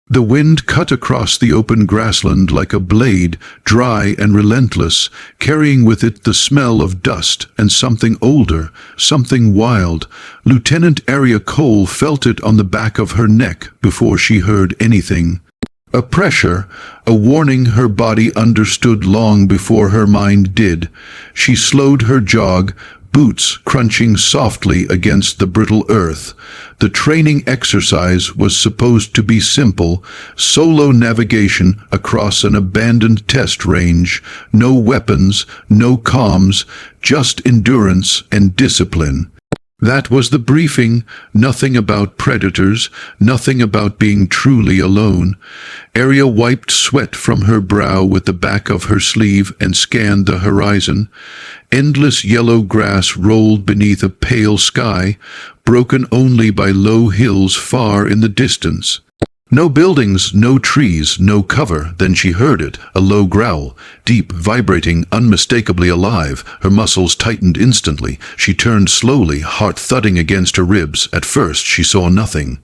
The wind cut across the open grassland like a blade, dry and relentless, carrying with it the smell of dust and something older, something wild. Lieutenant Arya Cole felt it on the back of her neck before she heard anything. A pressure, a warning her body understood long before her mind did. She slowed her jog, boots crunching softly against the brittle earth. The training exercise was supposed to be simple, solo navigation across an abandoned test range, no weapons, no comms, just endurance and discipline. That was the briefing, nothing about predators, nothing about being truly alone. Arya wiped sweat from her brow with the back of her sleeve and scanned the horizon. Endless yellow grass rolled beneath a pale sky, broken only by low hills far in the distance. No buildings, no trees, no cover. Then she heard it, a low growl, deep, vibrating, unmistakably alive. Her muscles tightened instantly. She turned slowly, heart thudding against her ribs. At first she saw nothing.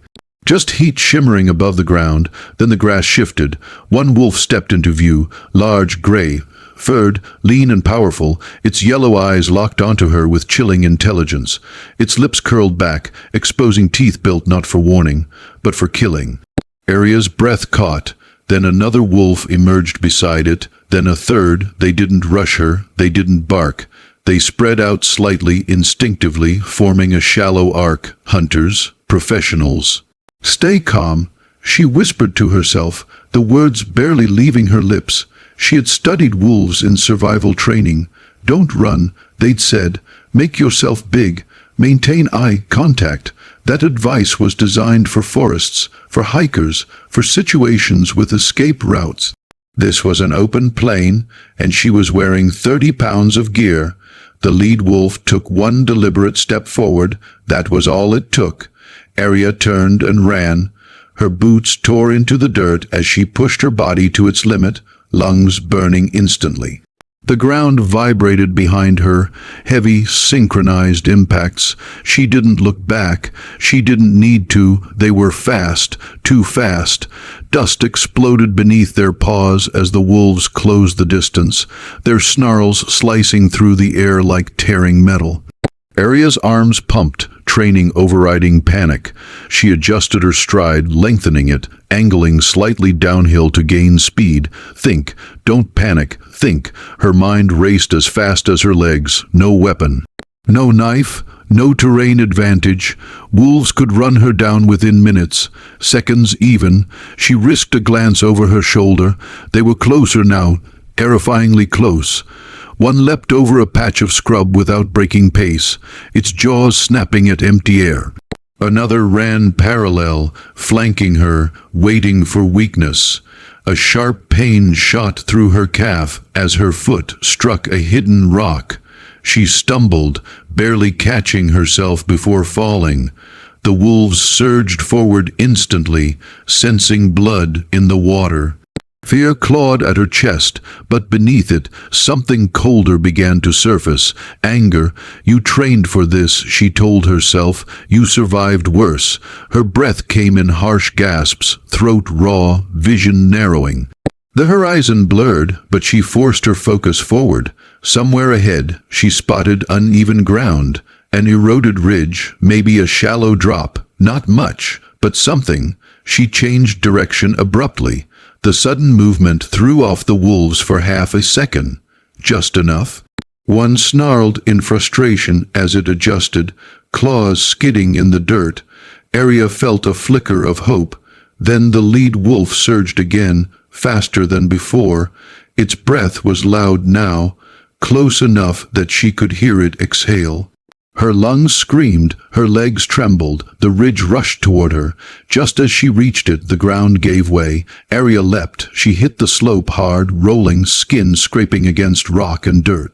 Just heat shimmering above the ground. Then the grass shifted. One wolf stepped into view, large, gray, furred, lean and powerful, its yellow eyes locked onto her with chilling intelligence. Its lips curled back, exposing teeth built not for warning, but for killing. Arya's breath caught, then another wolf emerged beside it, then a third. They didn't rush her, they didn't bark. They spread out slightly, instinctively, forming a shallow arc. Hunters, professionals. "Stay calm," she whispered to herself, the words barely leaving her lips. She had studied wolves in survival training. "Don't run," they'd said. "Make yourself big. Maintain eye contact." That advice was designed for forests, for hikers, for situations with escape routes. This was an open plain, and she was wearing 30 pounds of gear. The lead wolf took one deliberate step forward. That was all it took. Arya turned and ran. Her boots tore into the dirt as she pushed her body to its limit, lungs burning instantly. The ground vibrated behind her, heavy, synchronized impacts. She didn't look back. She didn't need to. They were fast, too fast. Dust exploded beneath their paws as the wolves closed the distance, their snarls slicing through the air like tearing metal. Arya's arms pumped, training overriding panic. She adjusted her stride, lengthening it, angling slightly downhill to gain speed. Think, don't panic, think. Her mind raced as fast as her legs. No weapon, no knife, no terrain advantage. Wolves could run her down within minutes, seconds even. She risked a glance over her shoulder. They were closer now, terrifyingly close. One leapt over a patch of scrub without breaking pace, its jaws snapping at empty air. Another ran parallel, flanking her, waiting for weakness. A sharp pain shot through her calf as her foot struck a hidden rock. She stumbled, barely catching herself before falling. The wolves surged forward instantly, sensing blood in the water. Fear clawed at her chest, but beneath it, something colder began to surface. Anger. "You trained for this," she told herself. "You survived worse." Her breath came in harsh gasps, throat raw, vision narrowing. The horizon blurred, but she forced her focus forward. Somewhere ahead, she spotted uneven ground, an eroded ridge, maybe a shallow drop. Not much, but something. She changed direction abruptly. The sudden movement threw off the wolves for half a second. Just enough. One snarled in frustration as it adjusted, claws skidding in the dirt. Arya felt a flicker of hope. Then the lead wolf surged again, faster than before. Its breath was loud now, close enough that she could hear it exhale. Her lungs screamed, her legs trembled, the ridge rushed toward her. Just as she reached it, the ground gave way. Arya leapt. She hit the slope hard, rolling, skin scraping against rock and dirt.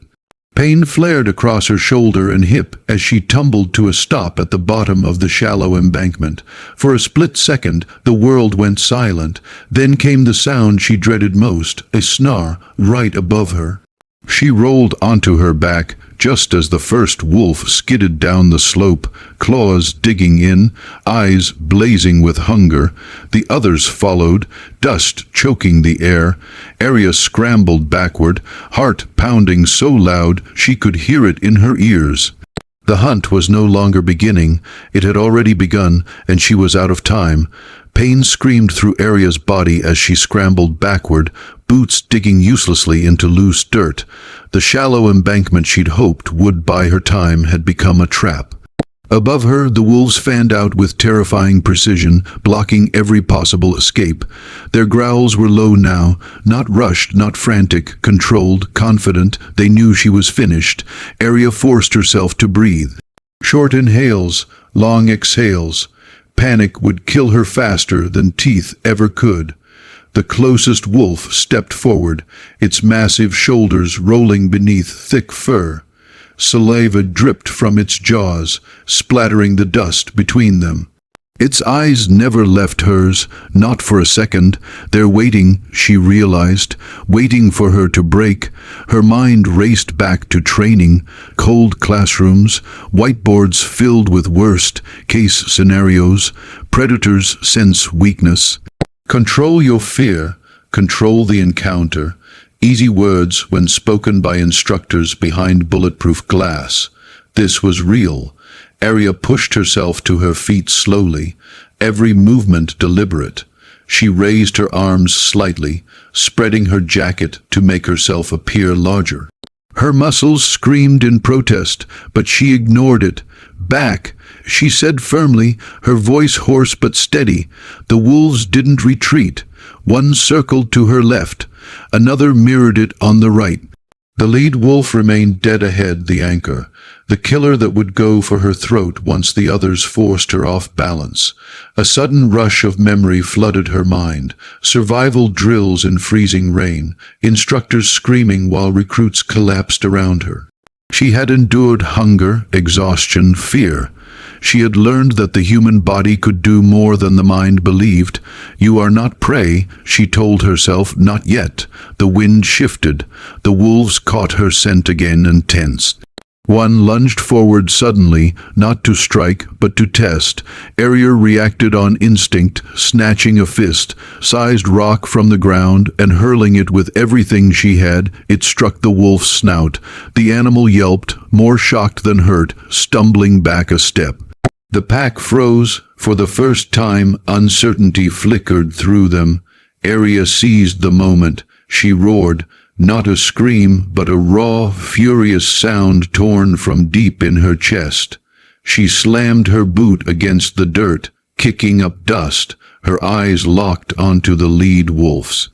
Pain flared across her shoulder and hip as she tumbled to a stop at the bottom of the shallow embankment. For a split second, the world went silent. Then came the sound she dreaded most, a snarl right above her. She rolled onto her back, just as the first wolf skidded down the slope, claws digging in, eyes blazing with hunger. The others followed, dust choking the air. Arya scrambled backward, heart pounding so loud she could hear it in her ears. The hunt was no longer beginning, it had already begun, and she was out of time. Pain screamed through Arya's body as she scrambled backward, boots digging uselessly into loose dirt. The shallow embankment she'd hoped would buy her time had become a trap. Above her, the wolves fanned out with terrifying precision, blocking every possible escape. Their growls were low now, not rushed, not frantic, controlled, confident. They knew she was finished. Arya forced herself to breathe. Short inhales, long exhales. Panic would kill her faster than teeth ever could. The closest wolf stepped forward, its massive shoulders rolling beneath thick fur. Saliva dripped from its jaws, splattering the dust between them. Its eyes never left hers, not for a second. They're waiting, she realized, waiting for her to break. Her mind raced back to training, cold classrooms, whiteboards filled with worst-case scenarios. Predators sense weakness. Control your fear, control the encounter. Easy words when spoken by instructors behind bulletproof glass. This was real. Arya pushed herself to her feet slowly, every movement deliberate. She raised her arms slightly, spreading her jacket to make herself appear larger. Her muscles screamed in protest, but she ignored it. Back, she said firmly, her voice hoarse but steady. The wolves didn't retreat. One circled to her left. Another mirrored it on the right. The lead wolf remained dead ahead, the anchor, the killer that would go for her throat once the others forced her off balance. A sudden rush of memory flooded her mind. Survival drills in freezing rain, instructors screaming while recruits collapsed around her. She had endured hunger, exhaustion, fear. She had learned that the human body could do more than the mind believed. You are not prey, she told herself, not yet. The wind shifted. The wolves caught her scent again and tensed. One lunged forward suddenly, not to strike, but to test. Arya reacted on instinct, snatching a fist-sized rock from the ground and hurling it with everything she had. It struck the wolf's snout. The animal yelped, more shocked than hurt, stumbling back a step. The pack froze. For the first time, uncertainty flickered through them. Arya seized the moment. She roared. Not a scream, but a raw, furious sound torn from deep in her chest. She slammed her boot against the dirt, kicking up dust, her eyes locked onto the lead wolf's.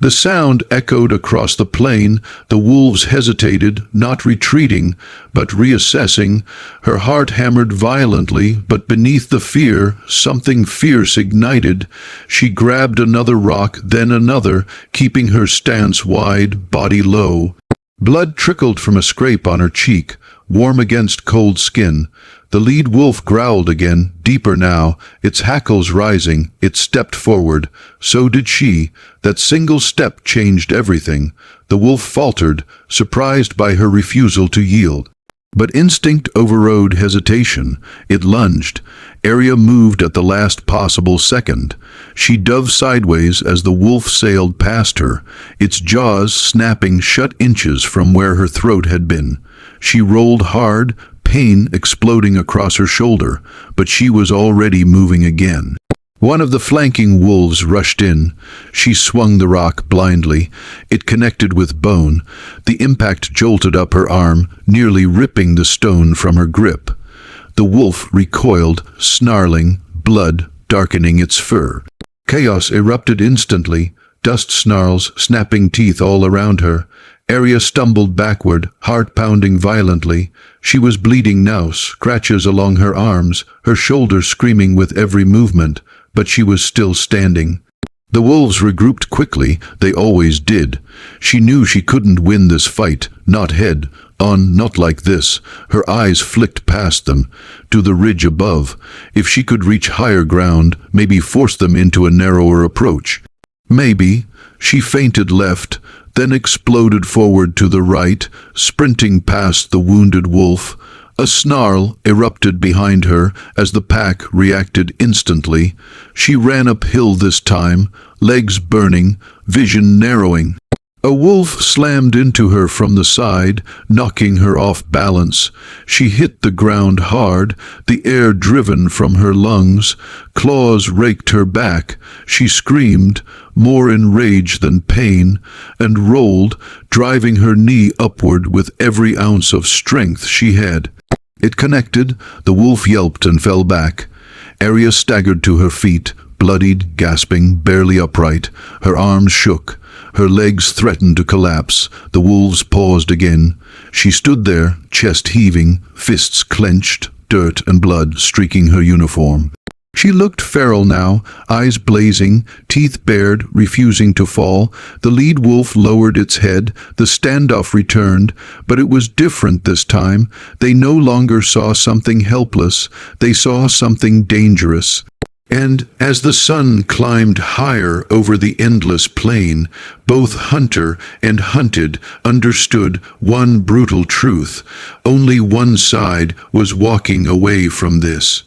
The sound echoed across the plain. The wolves hesitated, not retreating, but reassessing. Her heart hammered violently, but beneath the fear, something fierce ignited. She grabbed another rock, then another, keeping her stance wide, body low. Blood trickled from a scrape on her cheek, warm against cold skin. The lead wolf growled again, deeper now, its hackles rising. It stepped forward. So did she. That single step changed everything. The wolf faltered, surprised by her refusal to yield. But instinct overrode hesitation. It lunged. Arya moved at the last possible second. She dove sideways as the wolf sailed past her, its jaws snapping shut inches from where her throat had been. She rolled hard, pain exploding across her shoulder, but she was already moving again. One of the flanking wolves rushed in. She swung the rock blindly. It connected with bone. The impact jolted up her arm, nearly ripping the stone from her grip. The wolf recoiled, snarling, blood darkening its fur. Chaos erupted instantly, dust snarls, snapping teeth all around her. Arya stumbled backward, heart pounding violently. She was bleeding now, scratches along her arms, her shoulders screaming with every movement, but she was still standing. The wolves regrouped quickly, they always did. She knew she couldn't win this fight, not head on, not like this. Her eyes flicked past them, to the ridge above. If she could reach higher ground, maybe force them into a narrower approach. Maybe. She feinted left, then exploded forward to the right, sprinting past the wounded wolf. A snarl erupted behind her as the pack reacted instantly. She ran uphill this time, legs burning, vision narrowing. A wolf slammed into her from the side, knocking her off balance. She hit the ground hard, the air driven from her lungs. Claws raked her back. She screamed, more in rage than pain, and rolled, driving her knee upward with every ounce of strength she had. It connected. The wolf yelped and fell back. Arya staggered to her feet, bloodied, gasping, barely upright. Her arms shook. Her legs threatened to collapse. The wolves paused again. She stood there, chest heaving, fists clenched, dirt and blood streaking her uniform. She looked feral now, eyes blazing, teeth bared, refusing to fall. The lead wolf lowered its head. The standoff returned, but it was different this time. They no longer saw something helpless. They saw something dangerous. And as the sun climbed higher over the endless plain, both hunter and hunted understood one brutal truth. Only one side was walking away from this.